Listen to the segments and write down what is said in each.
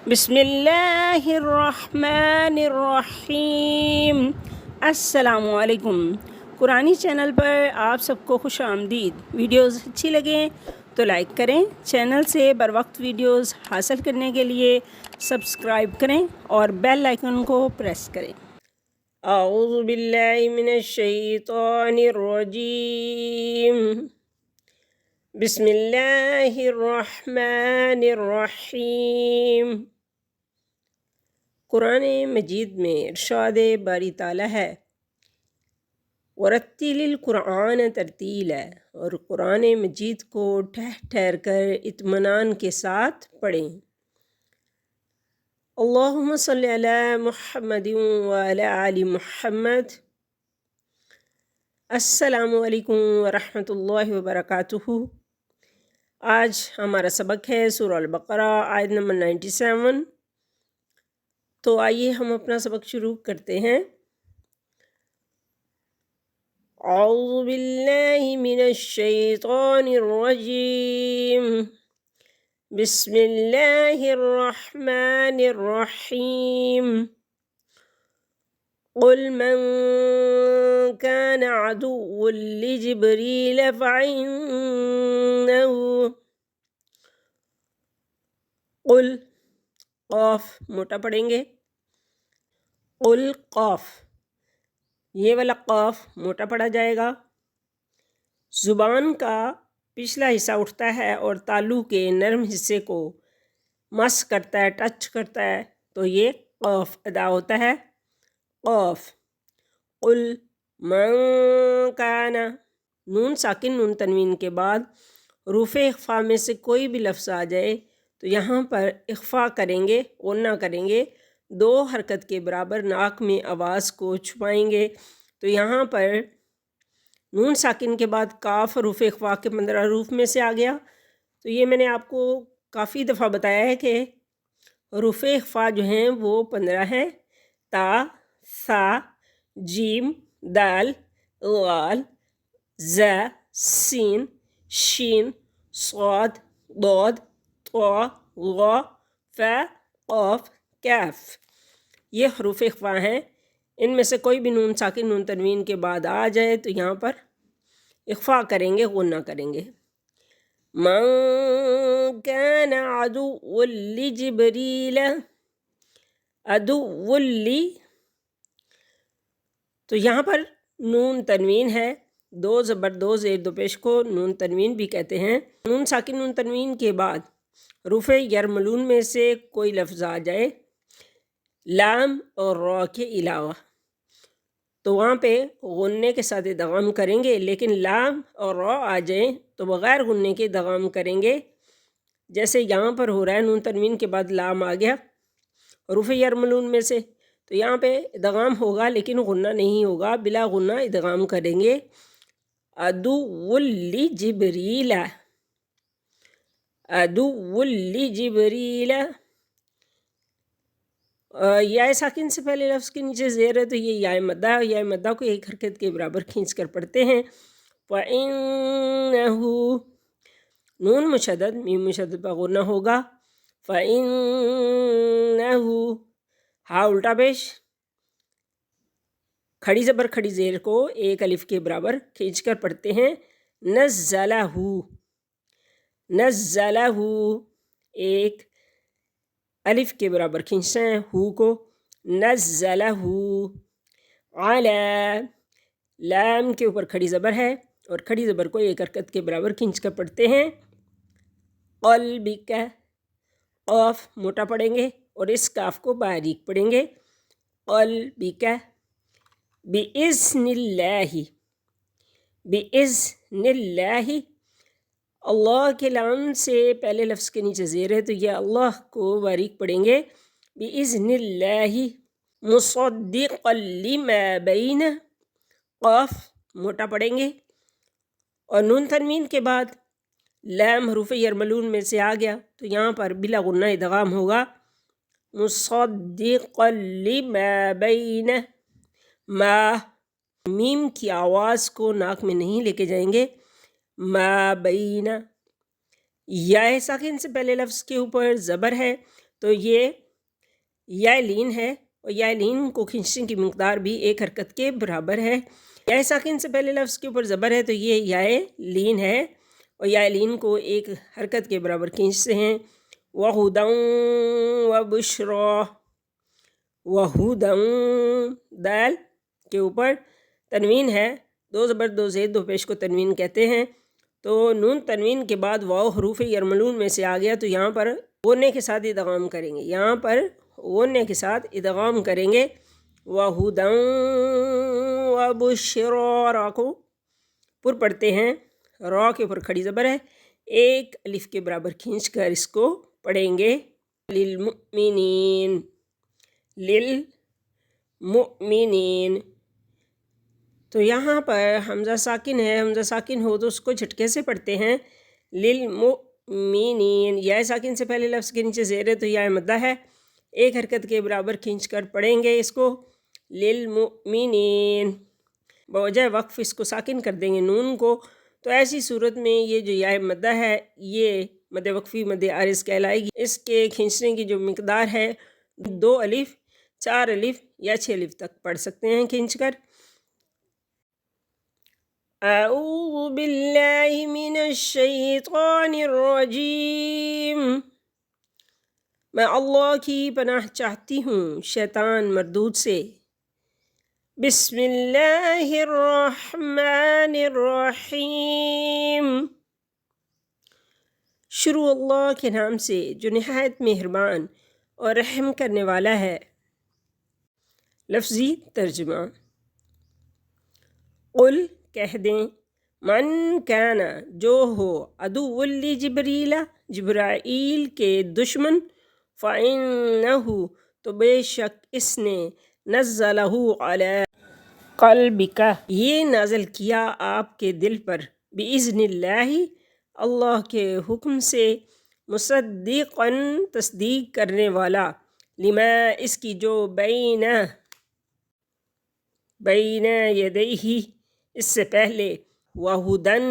بسم اللہ الرحمن الرحیم۔ السلام علیکم۔ قرآنی چینل پر آپ سب کو خوش آمدید۔ ویڈیوز اچھی لگیں تو لائک کریں، چینل سے بر وقت ویڈیوز حاصل کرنے کے لیے سبسکرائب کریں اور بیل آئیکن کو پریس کریں۔ اعوذ باللہ من الشیطان الرجیم، بسم اللہ الرحمن الرحیم۔ قرآن مجید میں ارشاد باری تعالیٰ ہے وَرَتِّلِ الْقُرْآنَ تَرْتِیلًا، اور قرآن مجید کو ٹھہر کر اطمینان کے ساتھ پڑھیں۔ اللہم صلی علی محمد وعلی آل محمد۔ السلام علیکم ورحمۃ اللہ وبرکاتہ۔ آج ہمارا سبق ہے سورہ البقرہ آیت نمبر 97۔ تو آئیے ہم اپنا سبق شروع کرتے ہیں۔ اعوذ باللہ من الشیطان الرجیم، بسم اللہ الرحمن الرحیم۔ قل من كان عدوا لجبريل فإنه قل قاف موٹا پڑھیں گے، قل قاف، یہ والا قاف موٹا پڑھا جائے گا۔ زبان کا پچھلا حصہ اٹھتا ہے اور تالو کے نرم حصے کو مس کرتا ہے، ٹچ کرتا ہے، تو یہ قاف ادا ہوتا ہے۔ قاف۔ قل من کان، نون ساکن نون تنوین کے بعد حروف اخفا میں سے کوئی بھی لفظ آ جائے تو یہاں پر اخفا کریں گے، غنہ کریں گے، 2 حرکت کے برابر ناک میں آواز کو چھپائیں گے۔ تو یہاں پر نون ساکن کے بعد کاف حروف اخفا کے 15 حروف میں سے آ گیا۔ تو یہ میں نے آپ کو کافی دفعہ بتایا ہے کہ حروف اخفا جو ہیں وہ 15 ہیں: تا، ثا، جیم، دال، غال، ز، سین، شین، صاد، ضاد، طا، غا، ف، قاف، کاف۔ یہ حروف اخفا ہیں۔ ان میں سے کوئی بھی نون ساکن نون تنوین کے بعد آ جائے تو یہاں پر اخفا کریں گے، غنہ کریں گے۔ من کان عدوا لجبریل، عدو لی، تو یہاں پر نون تنوین ہے، 2 زبر 2 زیر 2 پیش کو نون تنوین بھی کہتے ہیں۔ نون ساکن نون تنوین کے بعد حروف یرملون میں سے کوئی لفظ آ جائے لام اور را کے علاوہ تو وہاں پہ غنے کے ساتھ ادغام کریں گے، لیکن لام اور را آ جائیں تو بغیر غنے کے ادغام کریں گے۔ جیسے یہاں پر ہو رہا ہے، نون تنوین کے بعد لام آ گیا حروف یرملون میں سے، تو یہاں پہ ادغام ہوگا لیکن غنہ نہیں ہوگا، بلا غنہ ادغام کریں گے۔ عدو لجبریل، عدو لجبریل۔ یا ساکن سے پہلے لفظ کے نیچے زیر ہے تو یہ یا مدہ ہے، یا مدہ کو ایک حرکت کے برابر کھینچ کر پڑھتے ہیں۔ فَإِنَّهُ، نون مشدد میم مشدد پر غنہ ہوگا۔ فَإِنَّهُ، ہا الٹا پیش، کھڑی زبر کھڑی زیر کو ایک الف کے برابر کھینچ کر پڑھتے ہیں۔ نزلہ، نزلہ، ایک الف کے برابر کھینچتے ہیں ہو کو، نزلہ علی، لام کے اوپر کھڑی زبر ہے اور کھڑی زبر کو ایک حرکت کے برابر کھینچ کر پڑھتے ہیں۔ قلبک، قاف موٹا پڑھیں گے اور اس کاف کو باریک پڑھیں گے۔ قلبک، بِإِذْنِ اللَّهِ، بِإِذْنِ اللَّهِ، اللہ کے لام سے پہلے لفظ کے نیچے زیر ہے تو یہ اللہ کو باریک پڑھیں گے۔ بِإِذْنِ اللَّهِ مُصَدِّقًا لِمَا بَيْنَ، قاف موٹا پڑھیں گے اور نون تنوین کے بعد لام حروف یرملون میں سے آ گیا تو یہاں پر بلا غنہ ادغام ہوگا۔ مُصَدِّقًا لِمَا بَيْنَ، ما، میم کی آواز کو ناک میں نہیں لے کے جائیں گے۔ ما بین، یا ساکن سے پہلے لفظ کے اوپر زبر ہے تو یہ یا لین ہے، اور یا لین کو کھینچنے کی مقدار بھی ایک حرکت کے برابر ہے۔ یا ساکن سے پہلے لفظ کے اوپر زبر ہے تو یہ یا لین ہے، اور یا لین کو ایک حرکت کے برابر کھینچتے ہیں۔ وَهُدًى وَبُشْرَى، وَهُدًى دال کے اوپر تنوین ہے، دو زبر دو زید دو پیش کو تنوین کہتے ہیں۔ تو نون تنوین کے بعد واو حروف یرملون میں سے آ گیا، تو یہاں پر غنّے کے ساتھ ادغام کریں گے، یہاں پر غنّے کے ساتھ ادغام کریں گے۔ وَهُدًى وَبُشْرَى، را کو پر پڑھتے ہیں، را کے اوپر کھڑی زبر ہے، ایک الف کے برابر کھینچ کر اس کو پڑھیں گے۔ للمؤمنین، للمؤمنین، تو یہاں پر حمزہ ساکن ہے، حمزہ ساکن ہو تو اس کو جھٹکے سے پڑھتے ہیں۔ للمؤمنین، یا ساکن سے پہلے لفظ کے نیچے زیر ہے تو یا مدہ ہے، ایک حرکت کے برابر کھینچ کر پڑھیں گے اس کو، للمؤمنین۔ بوجہ وقف اس کو ساکن کر دیں گے نون کو، تو ایسی صورت میں یہ جو یا مدہ ہے یہ مد وقفی مد عارض کہلائے گی۔ اس کے کھینچنے کی جو مقدار ہے 2 الف 4 الف یا 6 الف تک پڑھ سکتے ہیں کھینچ کر۔ اعوذ باللہ من الشیطان الرجیم، میں اللہ کی پناہ چاہتی ہوں شیطان مردود سے۔ بسم اللہ الرحمن الرحیم، شروع اللہ کے نام سے جو نہایت مہربان اور رحم کرنے والا ہے۔ لفظی ترجمہ، قل کہہ دیں، من کان جو ہو عدو لجبریل جبرائیل کے دشمن، فإنہ تو بے شک اس نے نزلہ علی قلبک یہ نازل کیا آپ کے دل پر، بإذن اللہ اللہ کے حکم سے، مصدقاً تصدیق کرنے والا، لما اس کی جو بین یدیہ اس سے پہلے، وہدن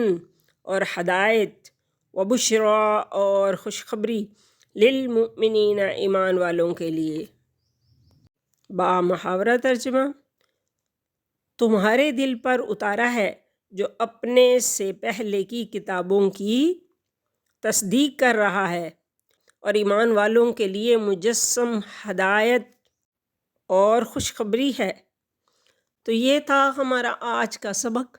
اور ہدایت، وبشریٰ اور خوشخبری، للمؤمنین ایمان والوں کے لیے۔ با محاورہ ترجمہ، تمہارے دل پر اتارا ہے جو اپنے سے پہلے کی کتابوں کی تصدیق کر رہا ہے، اور ایمان والوں کے لیے مجسم ہدایت اور خوشخبری ہے۔ تو یہ تھا ہمارا آج کا سبق۔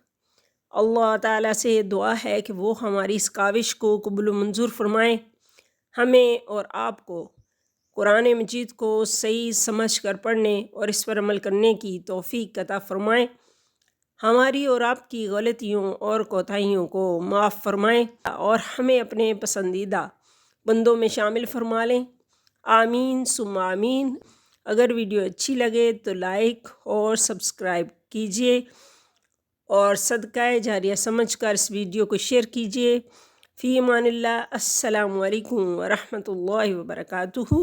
اللہ تعالیٰ سے دعا ہے کہ وہ ہماری اس کاوش کو قبول و منظور فرمائیں، ہمیں اور آپ کو قرآن مجید کو صحیح سمجھ کر پڑھنے اور اس پر عمل کرنے کی توفیق عطا فرمائیں، ہماری اور آپ کی غلطیوں اور کوتاہیوں کو معاف فرمائیں، اور ہمیں اپنے پسندیدہ بندوں میں شامل فرما لیں۔ آمین ثم آمین۔ اگر ویڈیو اچھی لگے تو لائک اور سبسکرائب کیجیے، اور صدقہ جاریہ سمجھ کر اس ویڈیو کو شیئر کیجیے۔ فی امان اللہ۔ السلام علیکم ورحمۃ اللہ وبرکاتہ۔